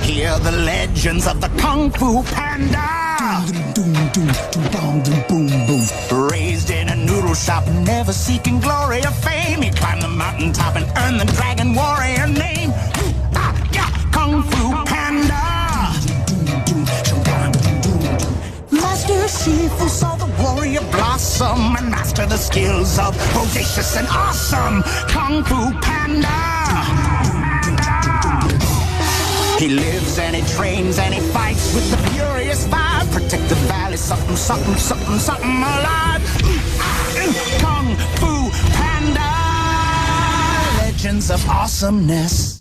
Hear the legends of the Kung Fu Panda. Raised in a noodle shop, never seeking glory or fame, he climbed the mountaintop and earned the Dragon Warrior name. Kung Fu Panda. Master Shifu saw the warrior blossom and mastered the skills of bodacious and awesome Kung Fu Panda. He lives and he trains and he fights with the furious vibe. Protect the valley, something, something, something, something alive. Kung Fu Panda. Legends of awesomeness.